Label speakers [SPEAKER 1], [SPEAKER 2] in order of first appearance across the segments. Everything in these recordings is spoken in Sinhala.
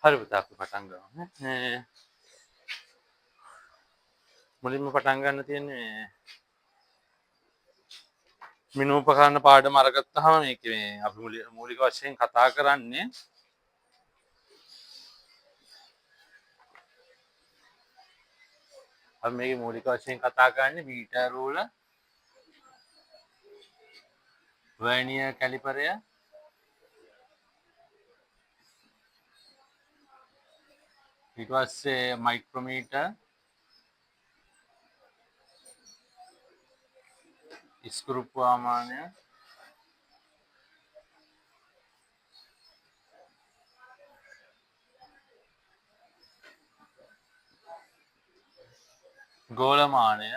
[SPEAKER 1] හරි පුතා අපි පටන් ගමු. මුලින්ම පටන් ගන්න තියෙන්නේ මිනූපකරණ පාඩම අරගත්තාම මේක මේ අපි මූලික වශයෙන් කතා කරන්නේ අපි මේකේ මූලික වශයෙන් කතා කරන්නේ මීටර රූල, වර්නියර් කැලිපරය, ඊට පස්සේ මයික්‍රොමීටර්, ස්ක්‍රූ ප්‍රමාණය, ගෝලමානය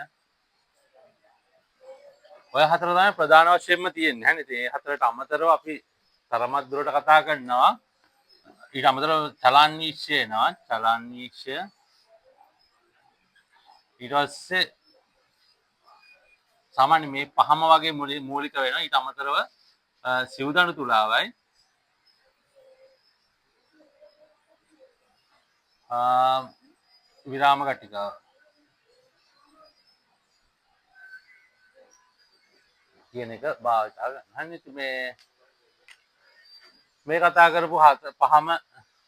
[SPEAKER 1] ඔය හතර තමයි ප්‍රධාන වශයෙන්ම තියෙන්නේ. හරිද? මේ හතරට අමතරව අපි තරමක් දුරට කතා කරනවා. ඊට අමතරව චලන් වීක්ෂය එනවා. චලන් වීක්ෂය ඊට පස්සේ සාමාන්‍ය මේ පහම වගේ මූලික වෙනවා. ඊට අමතරව සිවුදණු තුලාවයි විරාම කටිකාව කියන එක භාවිතා කරනවා. හරිද? මේ කතා කරපු පහම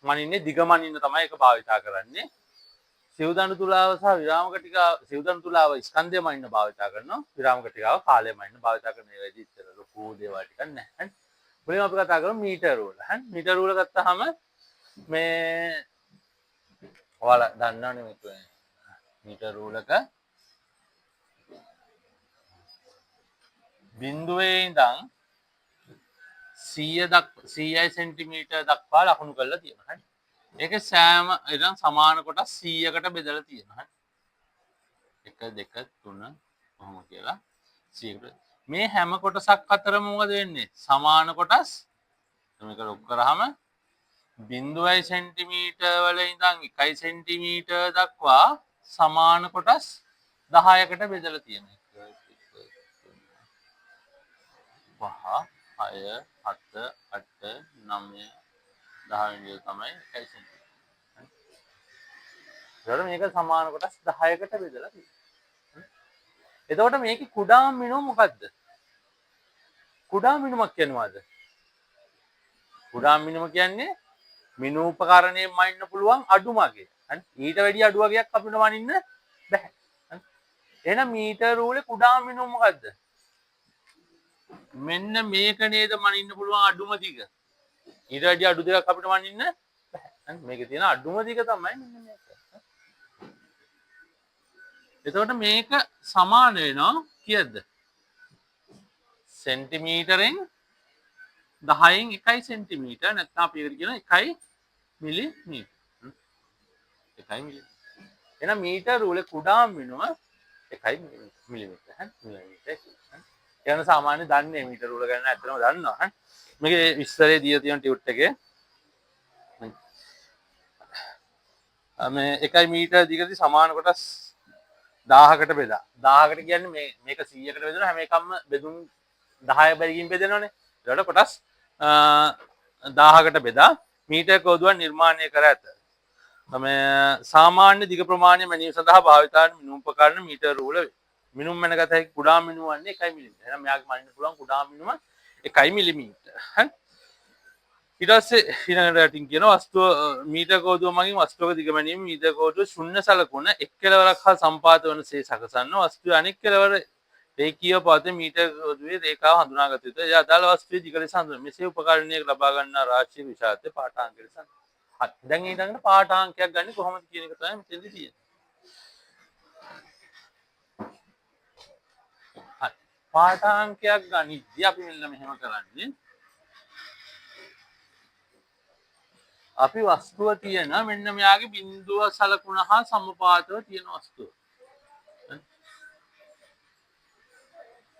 [SPEAKER 1] මනින්නේ දිග මනින්න තමයි ඒක භාවිතා කරන්නේ. සිවුදණු තුලාව සහ විරාම කටිකාව සිවුදණු තුලාව ස්කන්ධය මනින්න භාවිතා කරනවා. විරාම කටිකාව කාලය මනින්න භාවිතා කරන ඒ වෙදි ඉතල ලොකු දේවල් ටිකක් නැහැ. හරි. මුලින්ම අපි කතා කරමු මීටර රූල. හරි. මීටර රූල ගත්තාම මේ ඔයාලා දන්නවනේ මේක මීටර රූලක බිඳුවේ ඉඳන් 100යි සෙන්ටිමීටර් දක්වා ලකුණු කරලා තියෙනවා. හරි. ඒකේ සෑම ඉතින් සමාන කොටස් 100කට බෙදලා තියෙනවා. හරි. 1 2 3 කොහොම කියලා 100කට. මේ හැම කොටසක් අතරම මොකද වෙන්නේ? සමාන කොටස් මේක ලොක් කරාම 0.5 සෙන්ටිමීටර් වල ඉඳන් 1 සෙන්ටිමීටර් දක්වා සමාන කොටස් 10කට බෙදලා තියෙනවා. 5 6 7 8 9 10 විදිහට තමයි 1 සෙන්ටිමීටර. ඒතකොට මේක සමාන කොටස් 10කට බෙදලා තියෙනවා. එතකොට මේකේ කුඩාම මිනුම මොකද්ද? කුඩාම මිනුමක් කියනවාද? කුඩාම මිනුම කියන්නේ මිනූපකරණයෙන් මනින්න පුළුවන් අඩු මගේ. හරි. ඊට වැඩි අඩු වගේක් අපිට මනින්න බෑ. හරි. එහෙනම් මීටර රූලේ කුඩාම මිනුම මොකද්ද? මෙන්න මේක නේද මනින්න පුළුවන් අඩුම දිග. ඊට වැඩි අඩු දෙකක් අපිට මනින්න බෑ. හරි. මේකේ තියෙන අඩුම දිග තමයි මෙන්න මේක. එතකොට මේක සමාන වෙනවා කීයද? සෙන්ටිමීටරෙන් 10න් 1 සෙන්ටිමීටර් නැත්නම් අපි ඒකට කියන 1 මිලිමීටර්. 1 මිලිමීටර්. එහෙනම් මීටර රූලේ කුඩාම මිනුම 1 මිලිමීටර්. හරි. මිලිමීටර්. යන සාමාන්‍ය දන්නේ මීටර රූල ගන්න ඇත්තටම දන්නවා. හරි. මේකේ විස්තරය දීලා තියෙන ටියුට් එකේ මේ 1 මීටර දිගදී සමාන කොටස් 1000කට බෙදා. 1000කට කියන්නේ මේක 100කට බෙදනවා හැම එකක්ම බෙදුම් 10 බැගින් බෙදෙනවනේ. ඒකට කොටස් 1000කට බෙදා මීටර කෝදුවක් නිර්මාණය කර ඇත. සාමාන්‍ය දිග ප්‍රමාණය මැනීම සඳහා භාවිතා වන මිනුම් උපකරණ මීටර රූල වේ. මිනුම් මැනගත හැකි කුඩා මිනුම වන්නේ 1 මිලිමීටර. එහෙනම් මෙයාගේ මනින්න පුළුවන් කුඩා මිනුම 1 මිලිමීටර. හරි. ඊට පස්සේ ඊළඟට යටින් කියන වස්තුව මීටර කෝදුව මගින් වස්තුවක දිග මැනීම මීටර කෝදුව ශුන්‍ය සලකුණ එක් කෙළවරක් හා සම්පාත වන සේ සකසන්න වස්තුවේ අනෙක් කෙළවර රේඛීයව පවතින මීටර කෝදුවේ රේඛාව හඳුනාගත යුතුය. ඒ අදාළ වස්තුවේ දිග ලෙස හඳුන්වනවා. මෙසේ උපකරණයක ලබා ගන්නා රාශිය විශාලත්වය පාඨාංක ලෙස හඳුන්වනවා. හරි. දැන් ඊළඟට පාඨාංකයක් ගන්න කොහොමද කියන එක තමයි මෙතෙන්දී තියෙන්නේ. හරි. පාඨාංකයක් ගනිද්දී අපි මෙන්න මෙහෙම කරන්නේ. අපි වස්තුව තියෙන මෙන්න මෙයාගේ බිඳුව සලකුණ හා සමපාතව තියෙන වස්තුව.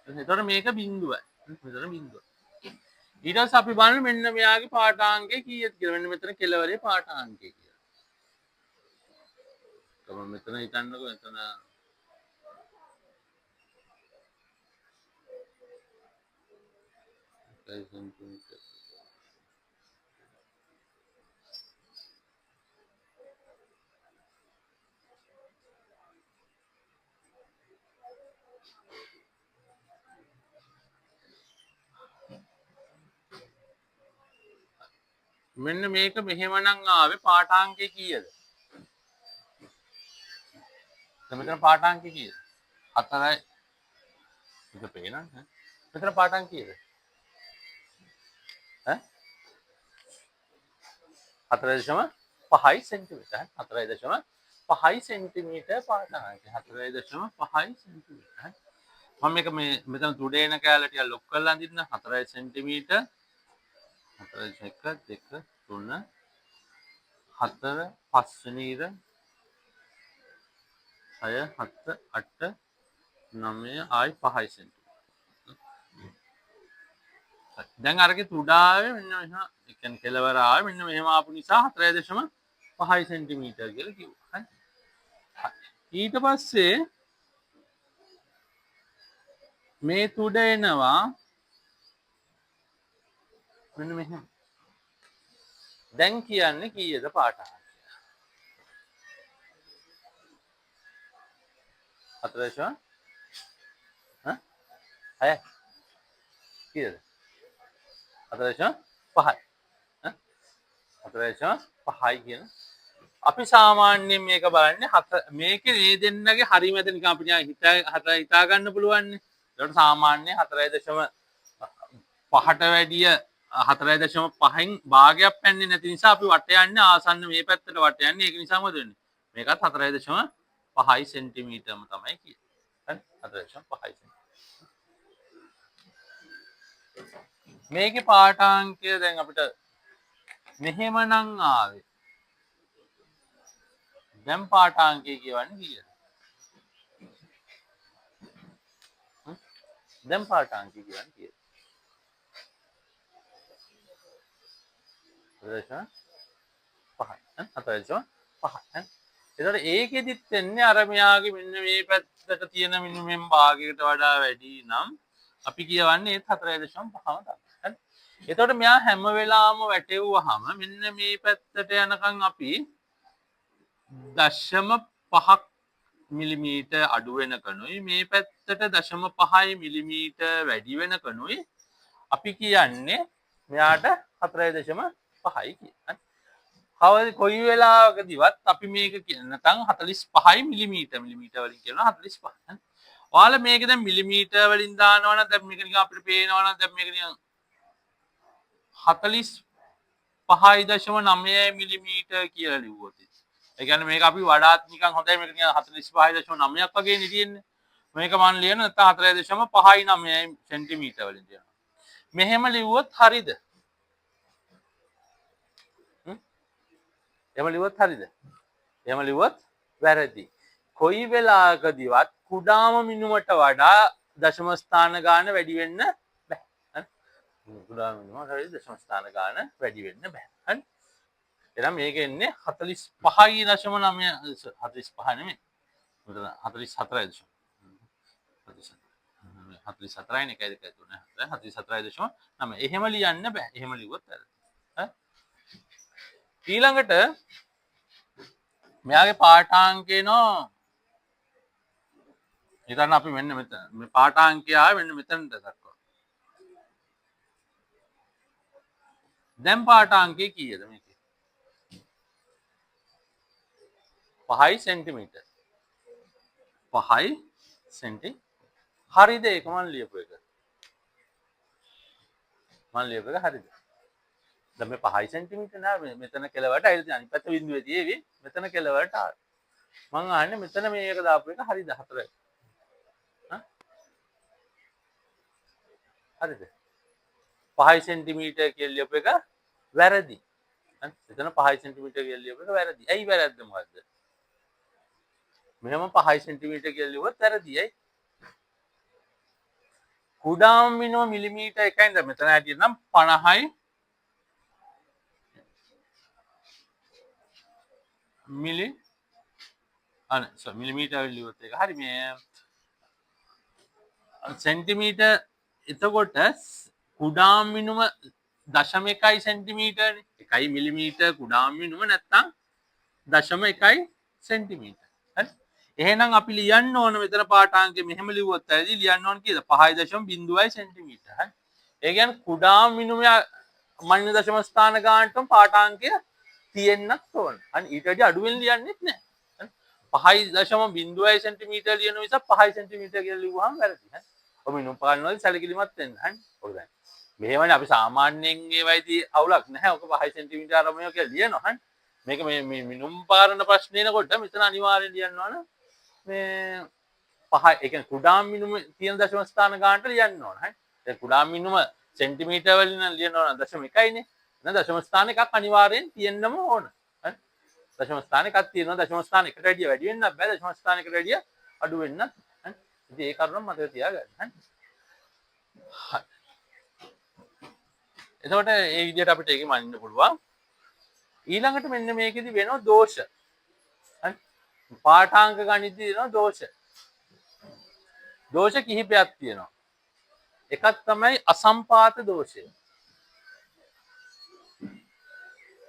[SPEAKER 1] එතකොට මේක බිඳුවයි. මෙතන බිඳුව. ඊට පස්සේ අපි බලන්නේ මෙන්න මෙයාගේ පාඨාංකය කීයද කියලා. මෙන්න මෙතන කෙළවරේ පාඨාංකය කියලා. කොහොම මෙතන හිතන්නකෝ මෙතන මෙන්න මේක මෙහෙමනම් ආවේ පාඨාංකය කීයද? දැන් මෙතන පාඨාංකය කීයද? 4යි. මේක පේනවද? මෙතන පාඨාංකය කීයද? ඈ 4.5 සෙන්ටිමීටර්. 4.5 සෙන්ටිමීටර් පාඨාංකය. 4.5 සෙන්ටිමීටර්. මම මේක මේ මෙතන තුඩේන කැලේ ටික ලොක් කරලා අඳින්න 4 සෙන්ටිමීටර් 4 1 2 3 4 5 වෙනි ඉර 6 7 8 9 ආයි 5 සෙන්ටිමීටර්. දැන් අරගේ තුඩාවේ මෙන්න මෙහෙම ඒ කියන්නේ කෙලවර ආවේ මෙන්න මෙහෙම ආපු නිසා 4.5 සෙන්ටිමීටර් කියලා කිව්වා. හරි. ඊට පස්සේ මේ තුඩ එනවා මෙන්න මෙහෙම. දැන් කියන්නේ කීයද පාඨාංකය? 4.5 6 කීයද? 4.5 4.5 කියන අපි සාමාන්‍යයෙන් මේක බලන්නේ මේකේ මේ දෙන්නගේ හරි මැද නිකන් අපිට හිතා ගන්න පුළුවන් නේ. ඒකට සාමාන්‍ය 4.5ට වැඩිය 4.5න් භාගයක් පැන්නේ නැති නිසා අපි වට යන්නේ ආසන්න මේ පැත්තට වට යන්නේ. ඒක නිසා මොකද වෙන්නේ? මේකත් 4.5 සෙන්ටිමීටරම තමයි කියන්නේ. හරි 4.5 මේකේ පාඨාංකය දැන් අපිට මෙහෙමනම් ආවේ. දැන් පාඨාංකය කියවන්නේ කීයද? දැන් පාඨාංකය කියවන්නේ කීයද? 4.5 එතකොට ඒකෙදිත් වෙන්නේ අර මෙයාගේ මෙන්න මේ පැත්තට තියෙන මිනිමම් භාගයකට වඩා වැඩි නම් අපි කියවන්නේ ඒත් 4.5ම තමයි. හරි. එතකොට මෙයා හැම වෙලාවම වැටෙව්වහම මෙන්න මේ පැත්තට යනකම් අපි 0.5 මිලිමීටර් අඩු වෙනකනුයි මේ පැත්තට 0.5 මිලිමීටර් වැඩි වෙනකනුයි අපි කියන්නේ මෙයාට 4.5යි කියලා. හරි. කොයි වෙලාවකදීවත් අපි මේක කියන නැත්නම් 45 මිලිමීටර් වලින් කියනවා 45. ඔයාලා මේක දැන් මිලිමීටර් වලින් දානවා නම් දැන් මේක නිකන් අපිට පේනවා නම් දැන් මේක නිකන් 45.9 මිලිමීටර් කියලා ලිව්වොත් ඒ කියන්නේ මේක අපි වඩාත් නිකන් හොඳයි මේක නිකන් 45.9ක් වගේ නේ තියෙන්නේ. මේක මම ලියන නැත්නම් 4.59 සෙන්ටිමීටර් වලින් තියෙනවා. මෙහෙම ලිව්වොත් හරිද? එහෙම ලිව්වොත් හරිද? එහෙම ලිව්වොත් වැරදි. කොයි වෙලාවකදීවත් කුඩාම මිනුමට වඩා දශම ස්ථාන ගාන වැඩි වෙන්න බෑ. හරි? කුඩාම මිනුමට වඩා දශම ස්ථාන ගාන වැඩි වෙන්න බෑ. හරි? එහෙනම් මේක එන්නේ 45.9 45 නෙමෙයි. මෙතන 44 44යි 1 2 3 44.9 එහෙම ලියන්න බෑ. එහෙම ලිව්වොත් වැරදි. හරි? ඊළඟට මෙයාගේ පාඨාංකේ නෝ ඊතන අපි මෙන්න මෙතන මේ පාඨාංකය ආවේ මෙන්න මෙතනට දක්වා. දැන් පාඨාංකේ කීයද මේකේ? 5 සෙන්ටිමීටර්. 5 සෙන්ටි හරිද ඒක මම ලියපු එක? මම ලියපු එක හරිද? දැන් මේ 5 සෙන්ටිමීටර් නෑ මෙතන කෙලවරට ඇවිල්ලා තියෙන අනිත් පැත්ත බිඳුවේ තියේවි මෙතන කෙලවරට ආවේ. මං අහන්නේ මෙතන මේක දාපු එක හරිද 4? හරිද? 5 සෙන්ටිමීටර් කියලා ලියපු එක වැරදි. එතන 5 සෙන්ටිමීටර් කියලා ලියපු එක වැරදි. ඇයි වැරද්ද මොකද්ද? මෙහෙම 5 සෙන්ටිමීටර් කියලා ලියුවොත් වැරදි. ඇයි? කුඩාම මිනුම මිලිමීටර් 1යි දැන් මෙතන හැටියට නම් 50යි මිලි මිලිමීටර් ලියුවොත් ඒක හරි මේ සෙන්ටිමීටර් එතකොට කුඩාම මිනුම 0.1 සෙන්ටිමීටර් නේ 1 මිලිමීටර් කුඩාම මිනුම නැත්තම් 0.1 සෙන්ටිමීටර් හරි එහෙනම් අපි ලියන්න ඕන මෙතන පාඨාංකය මෙහෙම ලිව්වොත් ඇයි ලියන්න ඕන කියලා 5.0 සෙන්ටිමීටර් හරි ඒ කියන්නේ කුඩාම මිනුම මනින දශම ස්ථාන ගානටම පාඨාංකය තියෙන්නත් ඕන. අන්න ඊට වැඩි අඩු වෙන්න ලියන්නෙත් නැහැ. 5.0 සෙන්ටිමීටර් ලියන නිසා 5 සෙන්ටිමීටර් කියලා ලිව්වහම වැරදි. ඔබ මිනුම් පාන වල සැලකිලිමත් වෙන්න. හරි. ඔක දැන්. මෙහෙමනේ අපි සාමාන්‍යයෙන් ඒවයිදී අවුලක් නැහැ. ඔක 5 සෙන්ටිමීටර අරමුණ කියලා ලියනවා. හරි. මේක මේ මිනුම් පාරන ප්‍රශ්නේනකොට මෙතන අනිවාර්යෙන් ලියන්න ඕන මේ 5 ඒ කියන්නේ කුඩා මිනුම තියෙන දශම ස්ථාන ගානට ලියන්න ඕන. හරි. දැන් කුඩා මිනුම සෙන්ටිමීටර් වලින් ලියන්න ඕන 0.1යිනේ. එහෙනම් දශම ස්ථාන එකක් අනිවාර්යෙන් තියෙන්නම ඕන. හරි. දශම ස්ථාන එකක් තියෙනවා. දශම ස්ථාන එකට වැඩිය වැඩි වෙන්නත් බෑ. දශම ස්ථාන එකට වැඩිය අඩු වෙන්නත්. හරි. ඉතින් ඒ කරුණ මතක තියාගන්න. හරි. හරි. එතකොට ඒ විදිහට අපිට ඒකෙ මනින්න පුළුවන්. ඊළඟට මෙන්න මේකෙදි වෙනවා දෝෂ. හරි. පාඨාංක ගණිතදී වෙනවා දෝෂ. දෝෂ කිහිපයක් තියෙනවා. එකක් තමයි අසම්පාත දෝෂය.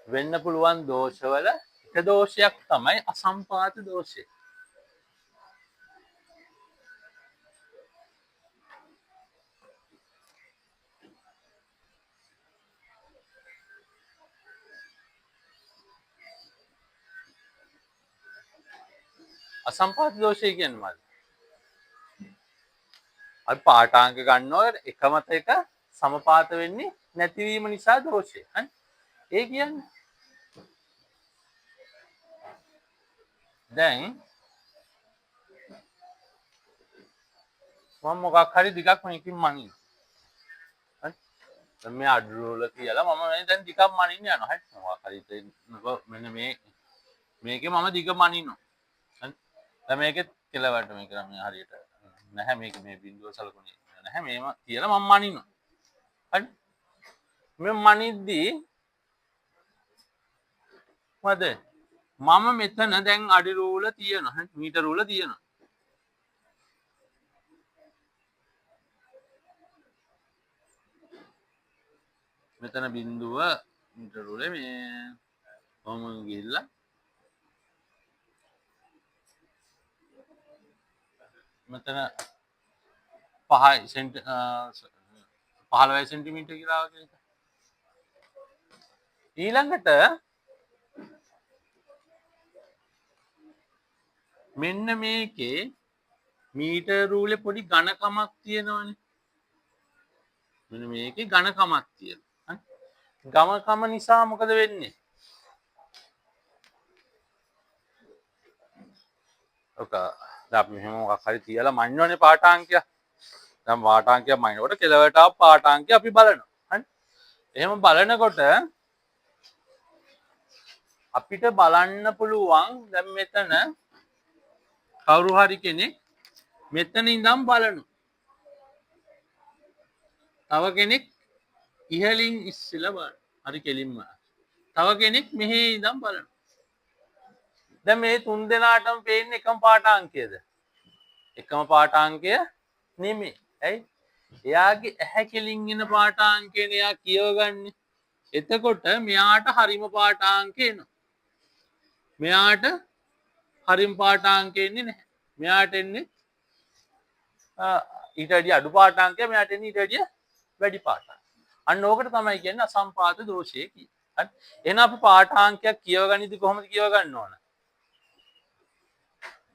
[SPEAKER 1] වෙන්න පුළුවන් දෝෂවල එක දෝෂයක් තමයි අසම්පාත දෝෂය. අසම්පාත දෝෂය කියන්නේ මොකක්ද? අපි පාඨාංක ගන්නකොට එකමත එක සමපාත වෙන්නේ නැතිවීම නිසා දෝෂය. හරි. ඒ කියන්නේ දැන් මම මොකක් හරි දිගක් මේකින් මනින්න. හරි. දැන් මේ අඩුවල කියලා මම මේ දැන් දිගක් මනින්න යනවා. හරි. මොකක් හරි මෙන්න මේකේ මම දිග මනිනවා. හරි. දැන් මේකෙත් කෙලවට මේක මේ හරියට නැහැ මේක මේ බිඳුව සලකුණේ නැහැ මේම කියලා මම මනිනවා. හරි. මේ මනිද්දී මොකද මම මෙතන දැන් අඩි රූල තියෙනවා. හරි. මීටර රූල තියෙනවා. මෙතන බිඳුව මීටර රූලේ මේ කොහොම ගිහිල්ලා මෙතන 15 සෙන්ටිමීටර් කියලා වගේ. ඊළඟට මෙන්න මේකේ මීටර් රූලේ පොඩි ඝනකමක් තියෙනවනේ. මෙන්න මේකේ ඝනකමක් තියෙනවා. ඝනකම නිසා මොකද වෙන්නේ? ඔක දැන් අපි මෙහෙම මොකක් හරි තියලා මනින්නවනේ පාඨාංකය. දැන් පාඨාංකය මනිනකොට කෙලවට ආව පාඨාංකය අපි බලනවා. හරි. එහෙම බලනකොට අපිට බලන්න පුළුවන් දැන් මෙතන කවුරු හරි කෙනෙක් මෙතන ඉඳන් බලනවා. තව කෙනෙක් ඉහළින් ඉස්සෙලා බලනවා. හරි කෙලින්ම. තව කෙනෙක් මෙහෙ ඉඳන් බලනවා. දැන් මේ තුන් දෙනාටම පේන්නේ එකම පාඨාංකයද? එකම පාඨාංකය නෙමෙයි. ඇයි? එයාගේ ඇහැ කෙලින් එන පාඨාංකයනේ එයා කියවගන්නේ. එතකොට මෙයාට හරිම පාඨාංකය එනවා. මෙයාට හරිම පාඨාංකය එන්නේ නැහැ. මෙයාට එන්නේ ඊට වැඩිය අඩු පාඨාංකය, මෙයාට එන්නේ ඊට වැඩිය වැඩි පාඨාංකය. අන්න ඕකට තමයි කියන්නේ අසම්පාත දෝෂය කියන්නේ. හරි. එහෙනම් අපි පාඨාංකයක් කියවගනිද්දි කොහොමද කියවගන්න ඕන?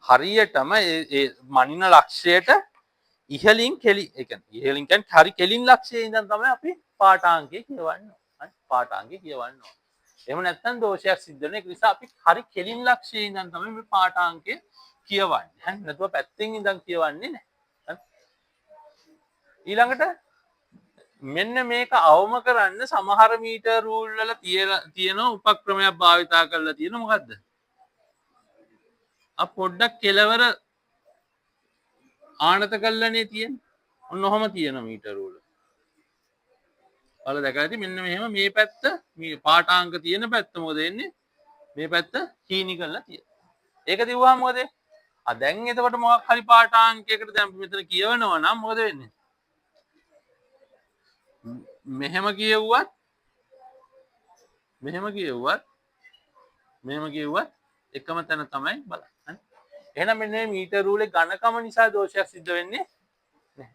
[SPEAKER 1] හරියටම ඒ මනින ලක්ෂයට ඉහළින් කෙලි ඒ කියන්නේ ඉහළින් කියන්නේ හරි කෙලින් ලක්ෂයේ ඉඳන් තමයි අපි පාඨාංකය කියවන්න ඕන. හරි. පාඨාංකය කියවන්න ඕන. එහෙම නැත්නම් දෝෂයක් සිද්ධ වෙන එක නිසා අපි හරි කෙලින් ලක්ෂයේ ඉඳන් තමයි මේ පාඨාංකය කියවන්නේ. හරි. නැතුව පැත්තෙන් ඉඳන් කියවන්නේ නැහැ. ඊළඟට මෙන්න මේක අවම කරන්න සමහර මීටර් රූල් වල තියෙන උපක්‍රමයක් භාවිතා කරලා තියෙන මොකද්ද? පොඩ්ඩක් කෙලවර ආනත කල්ලනේ තියෙන්නේ. ඔන්න ඔහම තියෙන මීටර් රූල. ඔයාලා දැකලා ඇති මෙන්න මෙහෙම මේ පැත්ත මේ පාඨාංක තියෙන පැත්ත මොකද වෙන්නේ? මේ පැත්ත හීනි කරලා තියෙනවා. ඒක දිව්වහම මොකද? දැන් එතකොට මොකක් හරි පාඨාංකයකට දැන් මෙතන කියවනවා නම් මොකද වෙන්නේ? මෙහෙම කියවුවත් එකම තැන තමයි බලන්න. එහෙනම් මෙන්න මේ මීටර් රූලේ ඝනකම නිසා දෝෂයක් සිද්ධ වෙන්නේ නැහැ.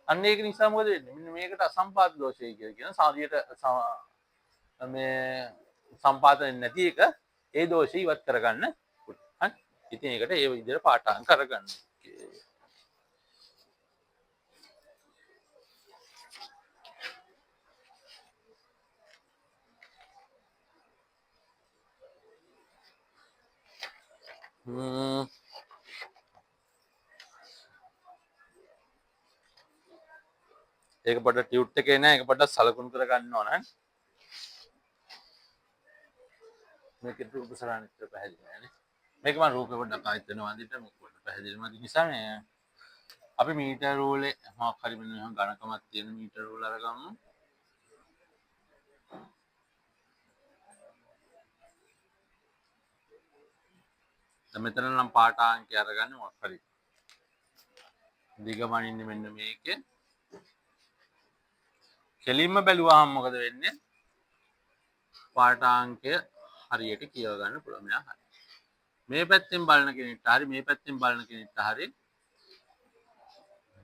[SPEAKER 1] අන්න ඒක නිසා මොකද වෙන්නේ? මෙන්න මේකට අසම්පාත දෝෂය කියලා කියන සාරියට මේ සම්පාදනය නැති එක ඒ දෝෂය ඉවත් කරගන්න පුළුවන්. ඉතින් ඒකට ඒ විදිහට පාඨාංක කරගන්න. ඒක පොඩ්ඩක් ටියුට් එකේ නෑ, ඒක පොඩ්ඩක් සලකුණු කරගන්න ඕන. මේක රූප සරහන විතර පැහැදිලි නෑනේ. මේක මම රූපේ පොඩ්ඩක් ආයෙත් වෙනවා අඳින්න මේක පොඩ්ඩක් පැහැදිලිම අඳින්න නිසා මේ අපි මීටර රූලේ මොකක් හරි මෙන්න මෙහෙම ඝනකමක් තියෙන මීටර රූල අරගමු. දැන් මෙතන නම් පාඨාංකය අරගන්න මොකක් හරි දිගමනින්නේ මෙන්න මේකේ. කෙලින්ම බැලුවාම මොකද වෙන්නේ? පාඨාංකය හරියට කියව ගන්න පුළුවන්. මෙයා හරි. මේ පැත්තෙන් බලන කෙනෙක්ට හරි මේ පැත්තෙන් බලන කෙනෙක්ට හරි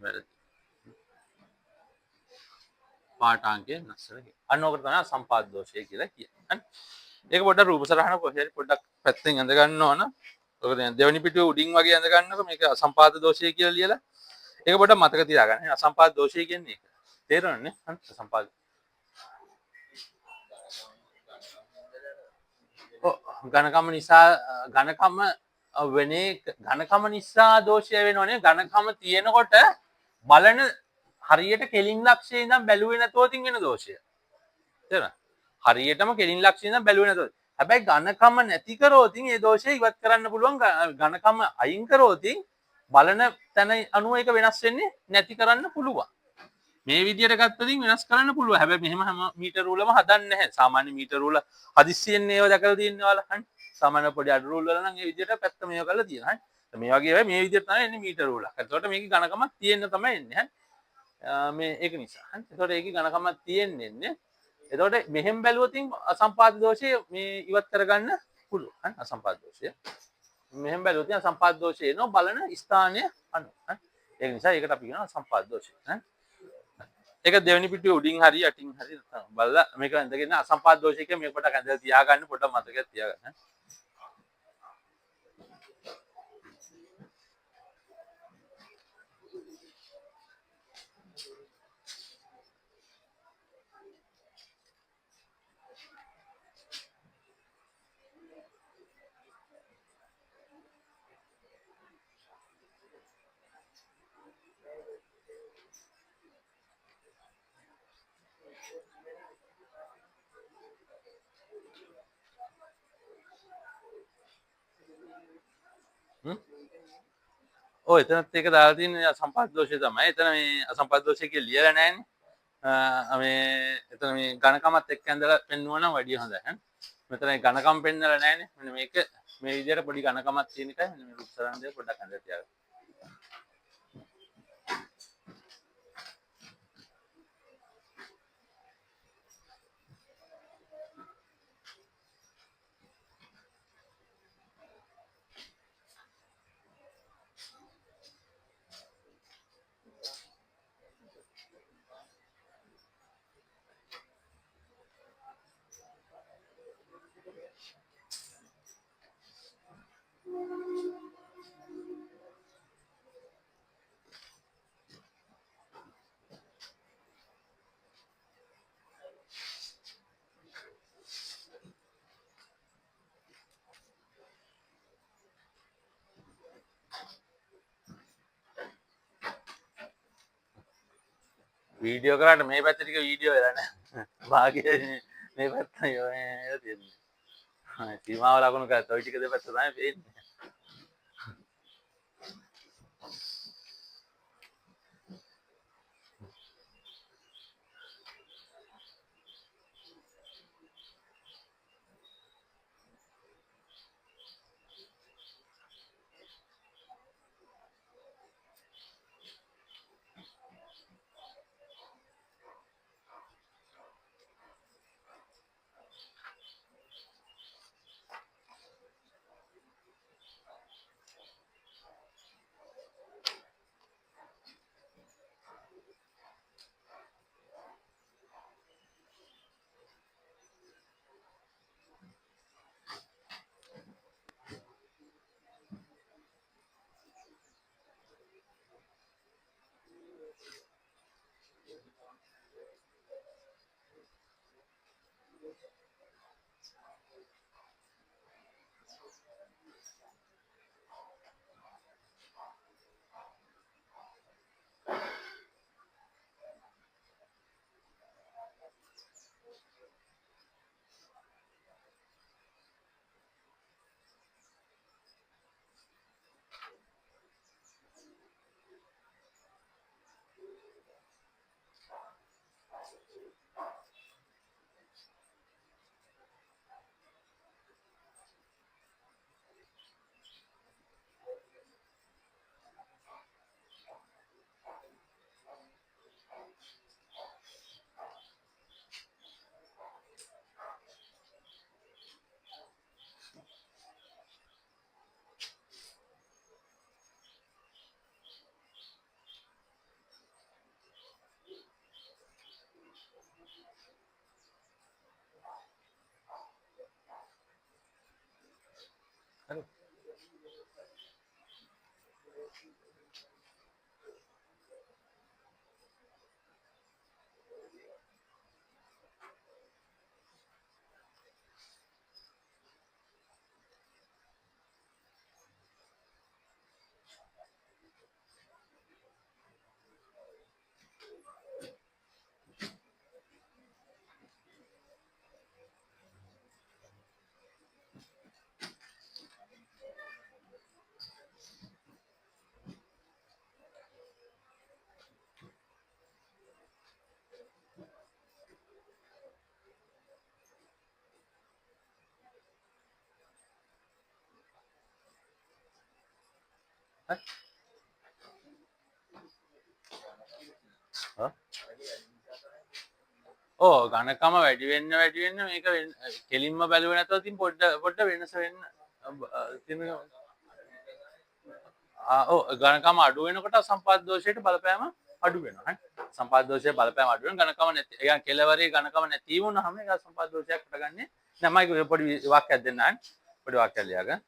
[SPEAKER 1] වැරදි. පාඨාංකය නැස්සර කියන. අන්න ඕක තමයි සම්පාද දෝෂය කියලා කියන්නේ. ඒක පොඩ්ඩක් රූප සරහන කොහේ හරි පොඩ්ඩක් පැත්තෙන් ඇඳ ගන්න ඕන. ඔක දැන් දෙවෙනි පිටුවේ උඩින් වගේ ඇඳ ගන්නකො මේක අසම්පාද දෝෂය කියලා ලියලා. ඒක පොඩ්ඩක් මතක තියාගන්න. අසම්පාද දෝෂය කියන්නේ ඒක. තේරෙනවද? අසම්පාද ඝනකම නිසා ඝනකම නිසා දෝෂය වෙනවනේ. ඝනකම තියෙනකොට බලන හරියට කෙලින් ලක්ෂයේ ඉඳන් බැලුවේ නැතුව තින් වෙන දෝෂය. තේරෙනවද? හරියටම කෙලින් ලක්ෂයේ ඉඳන් බැලුවේ නැතුව. හැබැයි ඝනකම නැති කරොත් ඒ දෝෂය ඉවත් කරන්න පුළුවන්. ඝනකම අයින් කරොත් බලන තැන අනුව ඒක වෙනස් වෙන්නේ නැති කරන්න පුළුවන්. මේ විදිහට ගත්තොතින් වෙනස් කරන්න පුළුවන්. හැබැයි මෙහෙම හැම මීටර රූලම හදන්නේ නැහැ. සාමාන්‍ය මීටර රූල හදිස්සියෙන් ඒව දැකලා තියෙනවා ඔයාලා. හරි. සාමාන්‍ය පොඩි අඩු රූල් වල නම් ඒ විදිහට පැත්ත මේව කරලා තියෙනවා. හරි. මේ වගේ වෙයි මේ විදිහට තමයි එන්නේ මීටර රූල. එතකොට මේකේ ඝනකමක් තියෙන්න තමයි එන්නේ. හරි. මේ ඒක නිසා. හරි. එතකොට ඒකේ ඝනකමක් තියෙන්නේ. එතකොට මෙහෙම බැලුවොතින් අසම්පාද දෝෂය මේ ඉවත් කරගන්න පුළුවන්. හරි. අසම්පාද දෝෂය. මෙහෙම බැලුවොතින් අසම්පාද දෝෂය එනවා බලන ස්ථානය අනුව. හරි. ඒක නිසා ඒකට අපි කියනවා අසම්පාද දෝෂය. හරි. ඒක දෙවෙනි පිටුවේ උඩින් හරි යටින් හරි බලලා මේක ඇඳගෙන අසම්පාද දෝෂයක මේක පොඩක් ඇඳලා තියාගන්න පොඩක් මතකයක් තියාගන්න. ඔය එතනත් ඒක දාලා තියෙන අසම්පාද දෝෂය තමයි. එතන මේ අසම්පාද දෝෂය කියලා ලියලා නැහැනේ. මේ එතන මේ ඝනකමත් එක්ක ඇඳලා පෙන්නුවා නම් වැඩිය හොඳයි. මෙතන ඝනකම් පෙන්නලා නැහැනේ. මෙන්න මේක මේ විදිහට පොඩි ඝනකමක් තියෙන එකයි මේ රුක් සරන්දේ පොඩ්ඩක් ඇඳලා තියාගන්න. වීඩියෝ කරාට මේ පැත්ත ටික වීඩියෝ වෙලා නැහැ. භාගයේ මේ පැත්ත තියෙන්නේ. සීමාව ලකුණු කරත් ওই ටික දෙපැත්ත තමයි පේන්නේ. ඕ ගණකම වැඩි වෙන්න මේක කෙලින්ම බැලුවේ නැතුව ඉතින් පොඩ්ඩ වෙනස වෙන්න ඔව් ගණකම අඩු වෙනකොට සම්පාද දෝෂයට බලපෑම අඩු වෙනවා. සම්පාද දෝෂයේ බලපෑම අඩු වෙන ගණකම නැති. ඒ කියන්නේ කෙලවරේ ගණකම නැති වුණාම ඒක සම්පාද දෝෂයක් හටගන්නේ. දැන් මම පොඩි වාක්‍යයක් දෙන්නම්. පොඩි වාක්‍යයක් ලියාගන්න.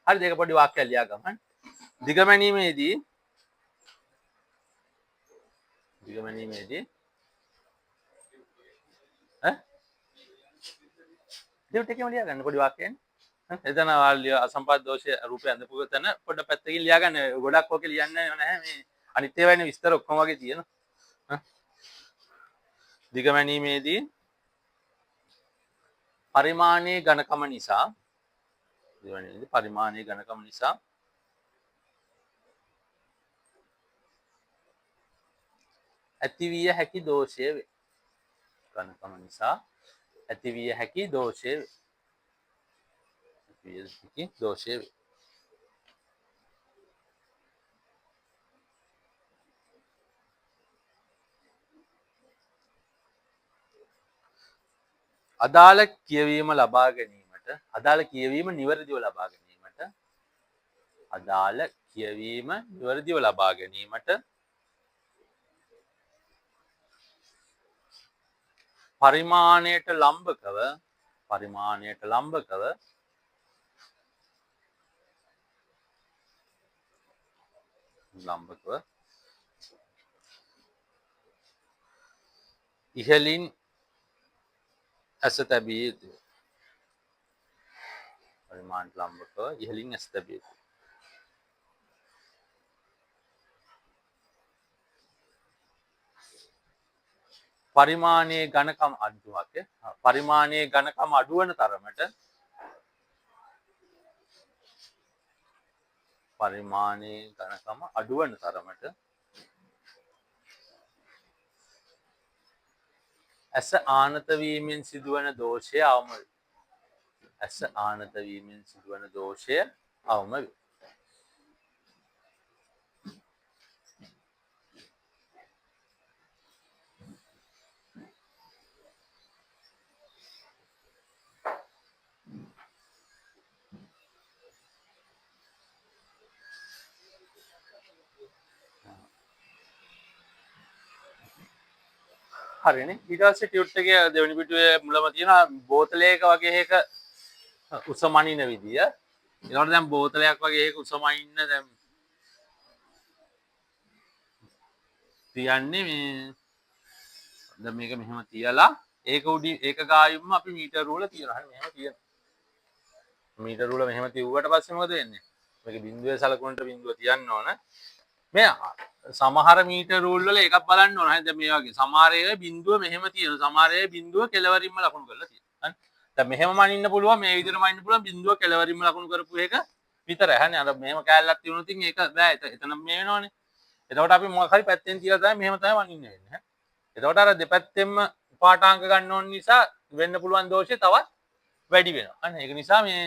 [SPEAKER 1] හරි දෙක පොඩි වාක්‍යයක් ලියාගන්න. දිගමැනීමේදී දෙව් ටිකම ලියාගන්න පොඩි වාක්‍යයෙන්. එතන වාල්ලිය අසම්පාද දෝෂය රූපය අඳපු තැන පොඩ පැත්තකින් ලියාගන්න. ගොඩක් ඕකේ ලියන්නේ නැහැ මේ අනිත් ඒවා ඉන්නේ විස්තර ඔක්කොම වගේ තියෙනවා. දිගමැනීමේදී පරිමාණයේ ඝනකම නිසා ඇතිවිය හැකි දෝෂය වේ. ඝනකම නිසා ඇතිවිය හැකි දෝෂය වේ. අදාළ කියවීම ලබා ගැනීමට අදාළ කියවීම නිවැරදිව ලබා ගැනීමට පරිමාණයට ලම්බකව ඉහලින් ඇස තැබිය යුතුය. පරිමාණයට ලම්බකව ඉහලින් ඇස තැබිය යුතුය. පරිමාණයේ ඝනකම අඩුවන තරමට ඇස ආනත වීමෙන් සිදුවන දෝෂය අවම වේ. හරිනේ. ඊට පස්සේ ටියුට් එකේ දෙවෙනි පිටුවේ මුලම තියෙනවා බෝතලයක වගේ එක උස මනින විදිය. ඒනකොට දැන් බෝතලයක් වගේ එක උස මනින්න දැන් තියන්නේ මේ දැන් මේක මෙහෙම තියලා ඒක උඩින් ඒක ගායුම්ම අපි මීටර රූල තියනවා. හරි මෙහෙම තියනවා. මීටර රූල මෙහෙම තියුවට පස්සේ මොකද වෙන්නේ? මේක බිඳුවේ සලකුණට බිඳුව තියන්න ඕන. මේ සමහර මීටර රූල් වල එකක් බලන්න ඕන. හරිද? මේ වගේ සමහර ඒවා බිඳුව මෙහෙම තියෙනවා. සමහර ඒවා බිඳුව කෙලවරින්ම ලකුණු කරලා තියෙනවා. හරි. දැන් මෙහෙම මනින්න පුළුවන්, මේ විදිහට මනින්න පුළුවන් බිඳුව කෙලවරින්ම ලකුණු කරපු එක විතරයි. හරිනේ. අර මෙහෙම කෑල්ලක් තියුණොත් ඉතින් ඒක බෑ. එතන මේ වෙනවනේ. එතකොට අපි මොකක් හරි පැත්තෙන් තියලා තමයි මෙහෙම තමයි මනින්න වෙන්නේ. එතකොට අර දෙපැත්තෙන්ම පාඨාංක ගන්න ඕන නිසා වෙන්න පුළුවන් දෝෂය තවත් වැඩි වෙනවා. අන්න ඒක නිසා මේ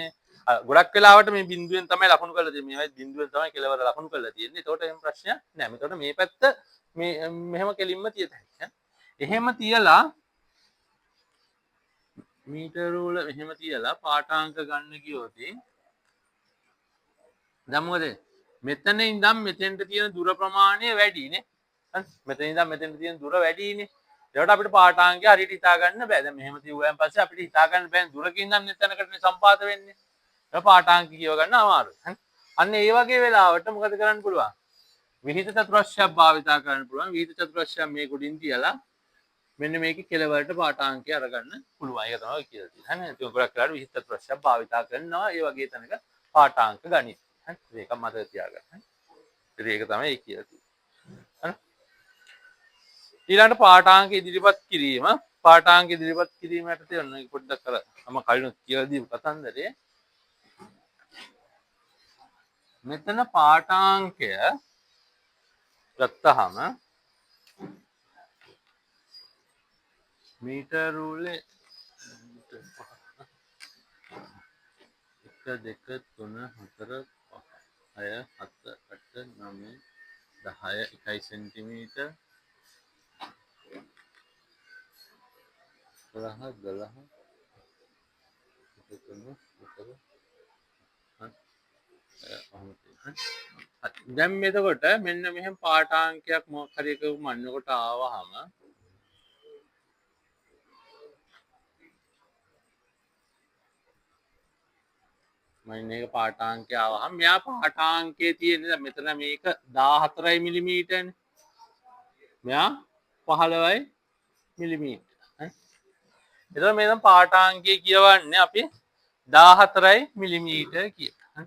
[SPEAKER 1] ගොඩක් වෙලාවට මේ බිඳුවෙන් තමයි ලකුණු කරලා තියෙන්නේ. මේ බිඳුවෙන් තමයි කෙලවර ලකුණු කරලා තියෙන්නේ. එතකොට එහෙම ප්‍රශ්නයක් නෑ. එතකොට මේ පැත්ත මේ මෙහෙම කෙලින්ම තියත හැකියි. එහෙම තියලා මීටර රූල මෙහෙම තියලා පාඨාංක ගන්න ගියොත් දැන් මොකද මෙතන ඉඳන් මෙතෙන්ට තියෙන දුර ප්‍රමාණය වැඩිනේ. හරි. මෙතන ඉඳන් මෙතෙන්ට තියෙන දුර වැඩිනේ. ඒකට අපිට පාඨාංකය හරියට හිතා ගන්න බෑ. දැන් මෙහෙම තියුවාන් පස්සේ අපිට හිතා ගන්න බෑ දුරකින් ඉඳන් මෙතනකට සම්පාත වෙන්නේ. ඒක පාඨාංක කියව ගන්න අමාරුයි. හරි. අන්න ඒ වගේ වෙලාවට මොකද කරන්න පුළුවන්? විහිිත චතුරස්‍රයක් භාවිතා කරන්න පුළුවන්. විහිිත චතුරස්‍රයක් මේ උඩින් තියලා මෙන්න මේකේ කෙලවරට පාඨාංකය අරගන්න පුළුවන්. ඒක තමයි කියලා තියෙන්නේ. හරි. ඒක ගොඩක් වෙලාවට විහිිත චතුරස්‍රයක් භාවිතා කරනවා. ඒ වගේ තැනක පාඨාංක ගනිත්. හරි. ඒක මතක තියාගන්න. හරි. ඒක තමයි ඒ කියලා තියෙන්නේ. හරි. ඊළඟට පාඨාංක ඉදිරිපත් කිරීම. පාඨාංක ඉදිරිපත් කිරීමට තියෙන පොඩ්ඩක් අර මම කලින් කියලා දීපු කතන්දරේ මෙතන පාඨාංකය ගත්තහම මීටර් රූලේ 1 2 3 4 5 6 7 8 9 10 1 සෙන්ටිමීටර් 11 12 13 14 දැන් මෙතකොට මෙන්න මෙහෙම පාඨාංකයක් මොකක් හරි එකක මන්නකොට ආවහම මම මේක පාඨාංකය ආවහම මෙයා පාඨාංකයේ තියෙන්නේ දැන් මෙතන මේක 14යි මිලිමීටරනේ මෙයා 15යි මිලිමීටර එතකොට මේ දැන් පාඨාංකය කියවන්නේ අපි 14යි මිලිමීටර කියලා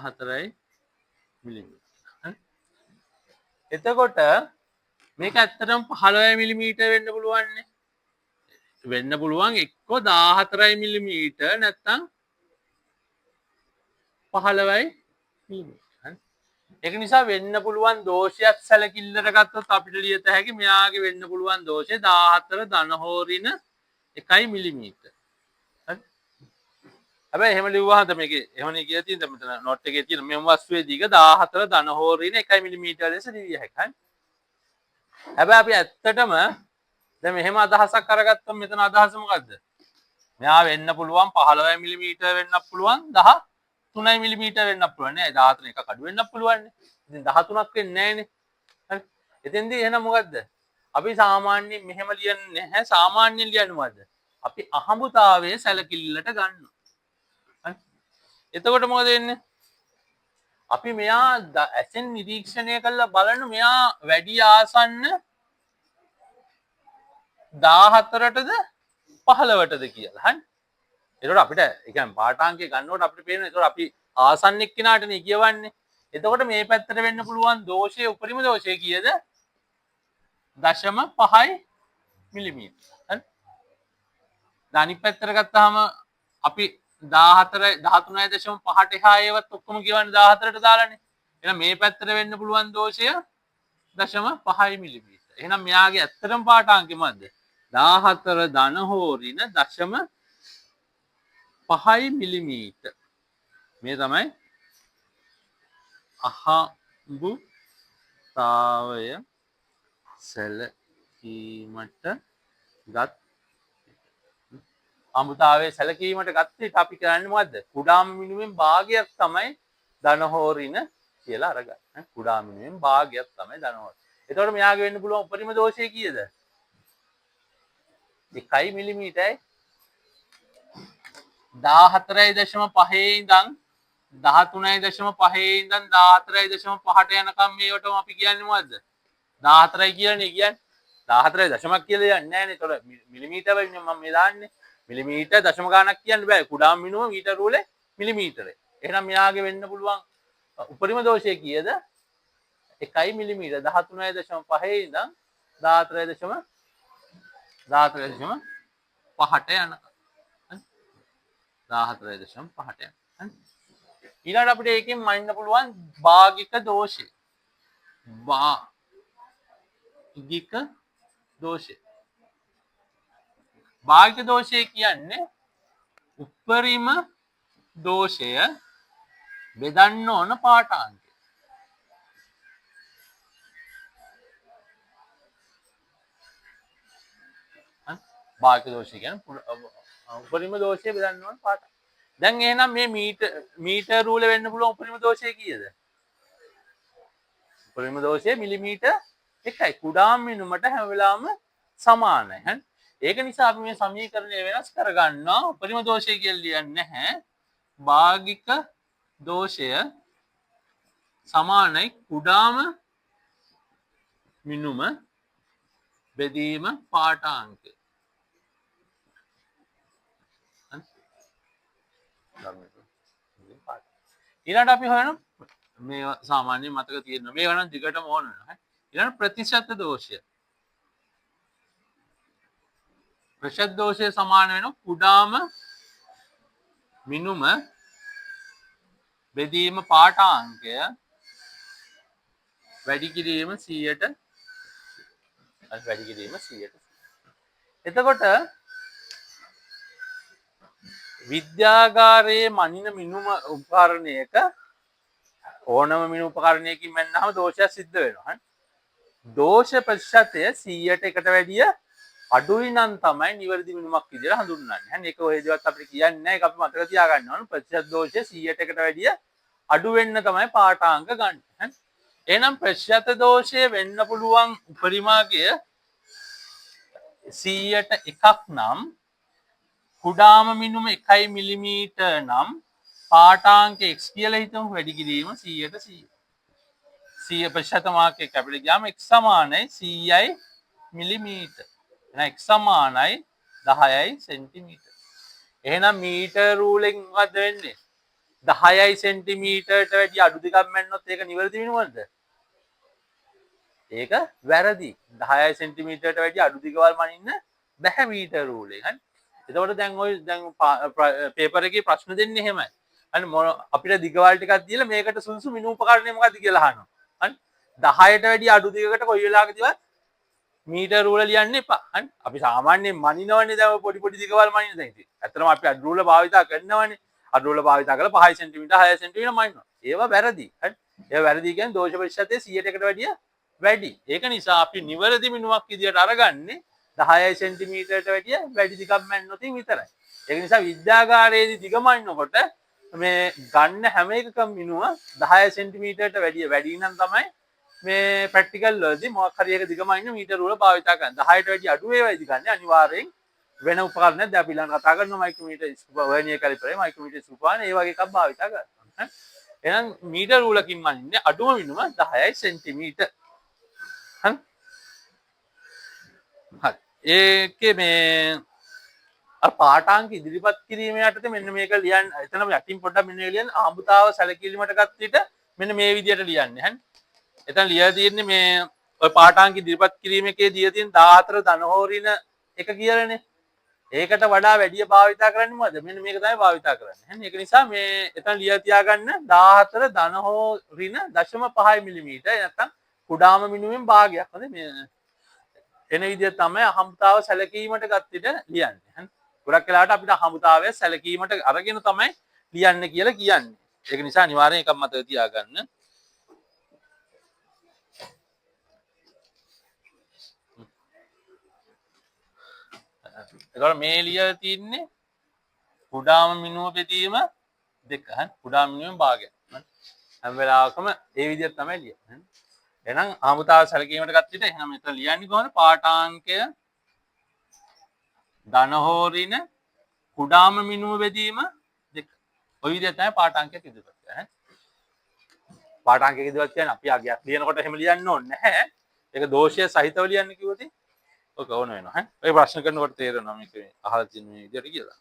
[SPEAKER 1] 14යි මිලිමීටර එතකොට මේක ඇත්තටම 15 මිලිමීටර වෙන්න පුළුවන්නේ වෙන්න පුළුවන් එක්ක 14 මිලිමීටර නැත්නම් 15යි මිලිමීටර ඒක නිසා වෙන්න පුළුවන් දෝෂයක් සැලකිල්ලට ගත්තොත් අපිට ලියත හැකි මෙයාගේ වෙන්න පුළුවන් දෝෂය 14 ධන හෝරින 1 මිලිමීටර හරි හැබැයි එහෙම ලිව්වහම මේකේ එහෙමනේ කියලා තියෙන දැන් මෙතන නෝට් එකේ තියෙන මෙම් වස්තුවේ දිග 14 ධන හෝරින 1 මිලිමීටර ලෙස ලිවිය හැකියි හැබැයි අපි ඇත්තටම දැන් මෙහෙම අදහසක් අරගත්තොත් මෙතන අදහස මොකද්ද? මෙයා වෙන්න පුළුවන් 15 මිලිමීටර වෙන්නත් පුළුවන් 13 මිලිමීටර වෙන්නත් පුළුවන් නේ 14 එකක් අඩු වෙන්නත් පුළුවන් නේ. ඉතින් 13ක් වෙන්නේ නැහනේ. හරි. එතෙන්දී එහෙනම් මොකද්ද? අපි සාමාන්‍යයෙන් මෙහෙම ලියන්නේ නැහැ. සාමාන්‍යයෙන් ලියන්නේ මොකද්ද? අපි අහඹුතාවයේ සැලකිල්ලට ගන්නවා. හරි. එතකොට මොකද වෙන්නේ? අපි මෙයා ඇසෙන් නිරීක්ෂණය කරලා බලන්න මෙයා වැඩි ආසන්න 14ටද 15ටද කියලා. හරි. එතකොට අපිට ඒ කියන්නේ පාඨාංකය ගන්නකොට අපිට පේනවා එතකොට අපි ආසන්න එක්කිනාටනේ කියවන්නේ. එතකොට මේ පැත්තට වෙන්න පුළුවන් දෝෂයේ උපරිම දෝෂය කීයද? 0.5 මිලිමීටර. හරි. දැන් අනිත් පැත්තට ගත්තාම අපි 14 13.5ට එහා ඒවත් ඔක්කොම කියවන්නේ 14ට දාලානේ. එහෙනම් මේ පැත්තට වෙන්න පුළුවන් දෝෂය 0.5 මිලිමීටර. එහෙනම් මෙයාගේ ඇත්තටම පාඨාංකය මොකද්ද? 14 ධන හෝරින 0.5 මිලිමීටර. මේ තමයි අහඹුතාවය සැලකීමට ගත් අහඹුතාවය සැලකීමට ගත්තේ අපි කරන්නේ මොකද්ද? කුඩාම මිනිමෙන් භාගයක් තමයි ධන හෝරින කියලා අරගන්න. කුඩාම මිනිමෙන් භාගයක් තමයි ධන හෝරින. එතකොට මෙයාගේ වෙන්න පුළුවන් උපරිම දෝෂය කීයද? 1 මිලිමීටරයි 14.5 ඉඳන් 13.5 ඉඳන් 14.5ට යනකම් මේවටම අපි කියන්නේ මොකද්ද? 14යි කියලානේ කියන්නේ. 14යි දශමයක් කියලා යන්නේ නැහැ නේ. ඒතකොට මිලිමීටර වලින් මම මේ දාන්නේ. මිලිමීටර දශම ගාණක් කියන්න බෑ. කුඩාම මිනුම මීටර රූලේ මිලිමීටරේ. එහෙනම් මෙයාගේ වෙන්න පුළුවන් උපරිම දෝෂය කීයද? 1 මිලිමීටර 13.5 ඉඳන් 14.5ට යනකම්. 14.5ට යනකම්. ඊළඟට අපිට ඒකෙන් මනින්න පුළුවන් භාගික දෝෂය. භාගික දෝෂය. භාගික දෝෂය කියන්නේ උපරිම දෝෂය බෙදන්න ඕන පාඨාංකය. භාගික දෝෂය කියන්නේ උපරිම දෝෂය බෙදන්න ඕන පාඨාංකය. දැන් එහෙනම් මේ මීටර් රූල වෙන්න පුළුවන් උපරිම දෝෂය කීයද? උපරිම දෝෂය මිලිමීටර 1යි. කුඩාම මිනුමට හැම වෙලාවෙම සමානයි. හරි. ඒක නිසා අපි මේ සමීකරණය වෙනස් කරගන්නවා. උපරිම දෝෂය කියලා ලියන්නේ නැහැ. භාගික දෝෂය සමානයි කුඩාම මිනුම බෙදීම පාඨාංකය. ඊළඟට අපි හොයන මේ සාමාන්‍යයෙන් මතක තියෙනවා. මේවා නම් දිගටම ඕන නැහැ. ඊළඟ ප්‍රතිශත දෝෂය. ප්‍රතිශත දෝෂය සමාන වෙන කුඩාම මිනුම බෙදීම පාඨාංකය වැඩි කිරීම 100ට වැඩි කිරීම 100ට. එතකොට විද්‍යාගාරයේ මනින මිනුම උපකරණයක ඕනම මිනු උපකරණයකින් මැන්නහම දෝෂයක් සිද්ධ වෙනවා. දෝෂ ප්‍රතිශතය 100ට එකට වැඩිය අඩුයි නම් තමයි නිවැරදි මිනුමක් විදිහට හඳුන්වන්නේ. හරි ඒක ඔය දේවත් අපිට කියන්නේ නැහැ. ඒක අපි මතක තියාගන්න ඕන. ප්‍රතිශත දෝෂය 100ට එකට වැඩිය අඩු වෙන්න තමයි පාඨාංක ගන්න. හරි. එහෙනම් ප්‍රතිශත දෝෂය වෙන්න පුළුවන් උපරිමාකය 100ට එකක් නම් කුඩාම මිනුම 1 මිලිමීටර් නම් පාඨාංක x කියලා හිතමු වැඩි කිරීම 100ට 100. 100 ප්‍රතිශත මාර්කයක් අපිට ගියාම x සමානයි 100යි මිලිමීටර්. එහෙනම් x සමානයි 10යි සෙන්ටිමීටර්. එහෙනම් මීටර් රූලෙන් මොකද වෙන්නේ? 10යි සෙන්ටිමීටරට වැඩි අඩු දෙකක් මැන්නොත් ඒක නිවැරදි මිනුමද? ඒක වැරදි. 10යි සෙන්ටිමීටරට වැඩි අඩු දිගවල් මනින්න බැහැ මීටර් රූලෙන්. හරි. එතකොට දැන් පේපර් එකේ ප්‍රශ්න දෙන්නේ එහෙමයි. හරි අපිට දිගවල් ටිකක් දීලා මේකට සුදුසු මිනු උපකරණය මොකක්ද කියලා අහනවා. හරි. 10ට වැඩි අඩු දිගකට කොයි වෙලාවකදීවත් මීටර් රූල ලියන්න එපා. හරි. අපි සාමාන්‍යයෙන් මනිනවනේ දැන් පොඩි පොඩි දිගවල් මනින දැන් ඉතින්. ඇත්තටම අපි අඩු රූල භාවිතා කරනවනේ. අඩු රූල භාවිතා කරලා 5 සෙන්ටිමීටර් 6 සෙන්ටිමීටර් මනිනවා. ඒවා වැරදි. හරි. ඒවා වැරදි කියන්නේ දෝෂ ප්‍රතිශතය 100ට එකට වැඩිය වැඩි. ඒක නිසා අපි නිවැරදි මිනුමක් විදියට අරගන්නේ 10 සෙන්ටිමීටරට වැඩිය වැඩි දිගක් මැන්නොතින් විතරයි. ඒක නිසා විද්‍යාගාරයේදී දිග මනිනකොට මේ ගන්න හැම එකකම මිනුම 10 සෙන්ටිමීටරට වැඩි නම් තමයි මේ ප්‍රැක්ටිකල් වලදී මොකක් හරි එක දිග මනින්න මීටර රූල භාවිත කරන්නේ. 10ට වැඩි අඩු ඒවායිද ගන්න අනිවාර්යෙන් වෙන උපකරණයක් දැන් අපි ළඟ කතා කරන මයික්‍රොමීටර් වර්නියර් කැලිපරේ මයික්‍රොමීටර් ස්කෝපාන ඒ වගේ එකක් භාවිත කරනවා. එහෙනම් මීටර රූලකින් මනින්නේ අඩුම මිනුම 10 සෙන්ටිමීටර්. හරි. ඒකේ මේ පාඨාංක ඉදිරිපත් කිරීම යටතේ මෙන්න මේක ලියන්න. එතන යටින් පොඩ්ඩක් මෙන්න මේක ලියන්න. ආඹුතාව සැලකිලිමට ගත් විට මෙන්න මේ විදියට ලියන්නේ. හරි. එතන ලියලා තියෙන්නේ මේ ඔය පාඨාංක ඉදිරිපත් කිරීමේකේ දීලා තියෙන 14 ධනහෝරින එක කියලානේ. ඒකට වඩා වැඩිය භාවිතා කරන්නේ මොකද? මෙන්න මේක තමයි භාවිතා කරන්නේ. හරි. ඒක නිසා මේ එතන ලියලා තියාගන්න 14 ධනහෝරින 0.5 මිලිමීටර් නැත්නම් කුඩාම මිනුමෙන් භාගයක්. හරි. මේ එන විදිහ තමයි අහඹුතාව සැලකීමට ගත් විට ලියන්නේ. හරි. ගොඩක් වෙලාවට අපිට අහඹුතාවය සැලකීමට අරගෙන තමයි ලියන්න කියලා කියන්නේ. ඒක නිසා අනිවාර්යෙන් එකක් මතක තියාගන්න. එතකොට මේ ලියලා තින්නේ කුඩාම මිනුම බෙදීම 2. හරි. කුඩාම මිනුමෙන් භාගයක්. හරි. හැම වෙලාවකම ඒ විදිහට තමයි ලියන්නේ. එහෙනම් ආමුතාව සැලකීමට ගත් විට එහෙනම් මෙතන ලියන්නේ කොහොමද? පාඨාංකය ධනහෝරින කුඩාම මිනුම බෙදීම 2. ඔය විදිහට තමයි පාඨාංකයක් ඉදිරිපත් කරන්නේ. පාඨාංකයක් ඉදිරිපත් කියන්නේ අපි අගයක් ලියනකොට එහෙම ලියන්න ඕනේ නැහැ. ඒක දෝෂය සහිතව ලියන්න කිව්වොත් ඔක ඕන වෙනවා. හරි. ඔය ප්‍රශ්න කරනකොට තේරෙනවා මේක අහලා තියෙන මේ විදිහට කියලා.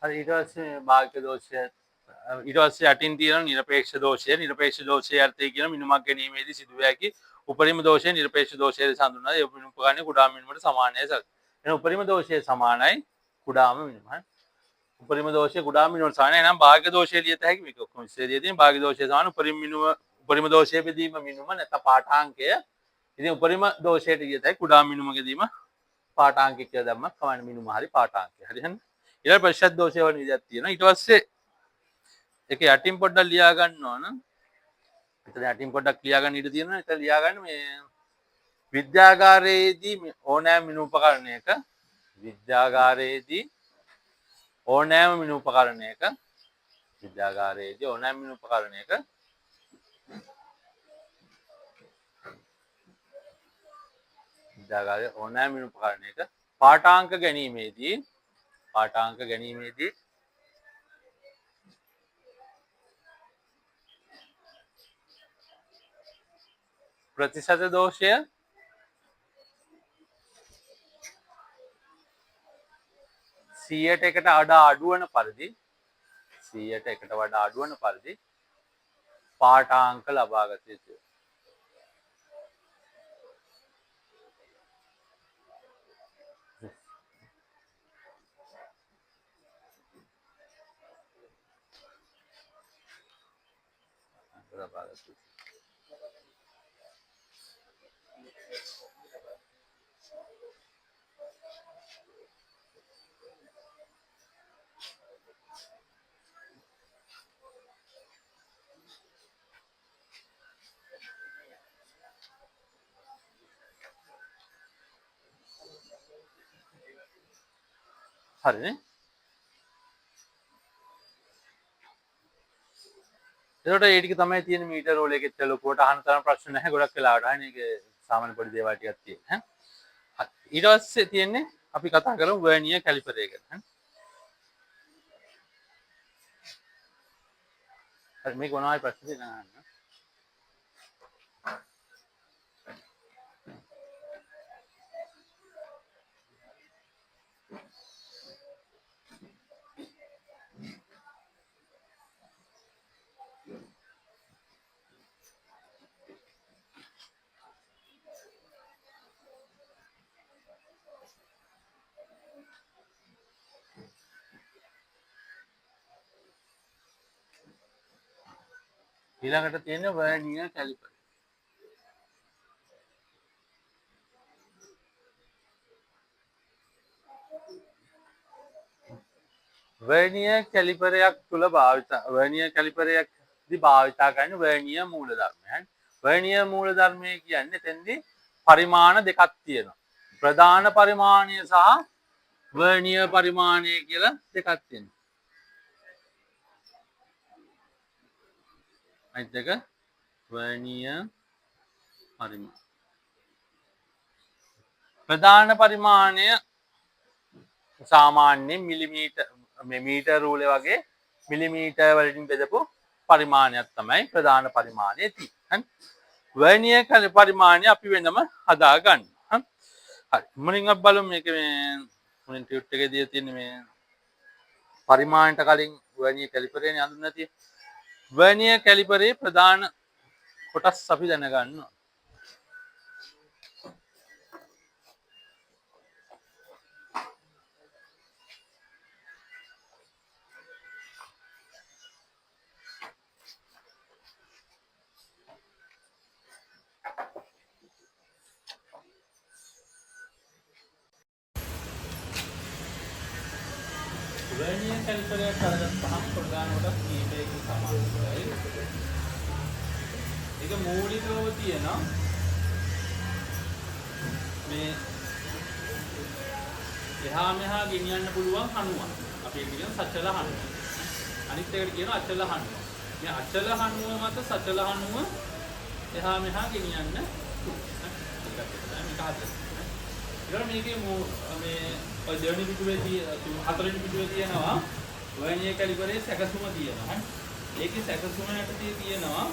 [SPEAKER 1] හරි ඊට පස්සේ භාග්‍ය දෝෂය ඊට පස්සේ යටින් තියෙන නිරපේක්ෂ දෝෂය අර්ථය කියන මිනුමක් ගැනීමේදී සිදුවිය හැකි උපරිම දෝෂය නිරපේක්ෂ දෝෂය ලෙස හඳුන්වනවා. ඒ මිනුම් උපකරණය කුඩාම මිනුමට සමානයි සැලකෙනවා. එහෙනම් උපරිම දෝෂය සමානයි කුඩාම මිනුම. හරි. උපරිම දෝෂය කුඩාම මිනුමට සමානයි. එහෙනම් භාග්‍ය දෝෂය ලියත හැකි මේක ඔක්කොම ඉස්සෙල්ලා තියෙන භාග්‍ය දෝෂය සමාන උපරිම දෝෂය බෙදීම මිනුම නැත්නම් පාඨාංකය. ඉතින් උපරිම දෝෂයට ලියත හැකි කුඩාම මිනුමකදීම පාඨාංකය කියලා දැම්ම කමන්න මිනුම හරි පාඨාංකය. හරි හරි. ඊළඟ ප්‍රතිශත දෝෂය වන විදිහක් තියෙනවා. ඊට පස්සේ ඒක යටින් පොඩ්ඩක් ලියා ගන්න ඕන. එතන යටින් පොඩ්ඩක් ලියා ගන්න ඉඩ තියෙනවා. එතන ලියා ගන්න මේ විද්‍යාගාරයේදී ඕනෑම මිනුපකරණයක විද්‍යාගාරයේදී ඕනෑම මිනුපකරණයක විද්‍යාගාරයේදී ඕනෑම මිනුපකරණයක විද්‍යාගාරයේ ඕනෑම මිනුපකරණයක පාඨාංක ගැනීමේදී ප්‍රතිශත දෝෂය 100ට වඩා අඩුවන පරිදි පාඨාංක ලබා ගත යුතුය. හරිනේ. එතකොට ඒ ටික තමයි තියෙන මීටර් රෝල් එකෙත් ලොකුවට අහන තරම් ප්‍රශ්න නැහැ ගොඩක් වෙලාවට. අහන්නේ ඒක සාමාන්‍ය පොඩි දේවල් ටිකක් තියෙන. හරි. ඊට පස්සේ තියෙන්නේ අපි කතා කරමු වර්නියර් කැලිපර් එක ගැන. හරි මේක මොනවයි ප්‍රශ්න තියෙනවා අහන්න. ඊළඟට තියෙන වර්නියර් කැලිපර්. වර්නියර් කැලිපරයක් තුල වර්නියර් කැලිපරයක්දී භාවිතා කරන වර්නියර් මූලධර්මයන්. වර්නියර් මූලධර්මය කියන්නේ එතෙන්දී පරිමාණ දෙකක් තියෙනවා. ප්‍රධාන පරිමාණය සහ වර්නියර් පරිමාණය කියලා දෙකක් තියෙනවා. අනිත් එක වර්නියර් පරිමාණ. ප්‍රධාන පරිමාණය සාමාන්‍යයෙන් මීටර් රූලේ වගේ මිලිමීටර් වලින් බෙදපු පරිමාණයක් තමයි ප්‍රධාන පරිමාණය තියෙන්නේ. වර්නියර් පරිමාණය අපි වෙනම හදා ගන්නවා. හරි. මුලින්ම බලමු මේක මේ මුලින් ටියුට් එකේ දීලා තියෙන මේ පරිමාණයට කලින් වර්නියර් කැලිපරේනේ හඳුන්වලා තියෙන්නේ. වර්නියර් කැලිපරේ ප්‍රධාන කොටස් අපි දැනගන්නවා. වර්නියර් කැලිපරයක් අරගත්තාම ප්‍රධාන කොටස් කීපයකින් සමානයි. ඒක මූලිකව තියෙනවා මේ එහා මෙහා ගෙනියන්න පුළුවන් හනුවක්. අපි ඒක කියන සචල හනුව. අනිත් එකට කියනවා අචල හනුව. මේ අචල හනුව මත සචල හනුව එහා මෙහා ගෙනියන්න පුළුවන්. මේක හදන්න. ඊළඟ මේකේ මේ ඔය දෙවෙනි පිටුවේදී හතරවෙනි පිටුවේ තියෙනවා වර්නියර් කැලිපරේ සැකසුම තියෙනවා. ඒකේ සැකසුම යටතේ තියෙනවා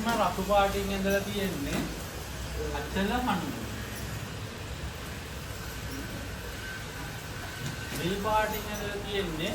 [SPEAKER 1] හරිම රතු පාටින් ඇඳලා තියෙන්නේ අචල හනුම. මේ පාටින් ඇඳලා තියෙන්නේ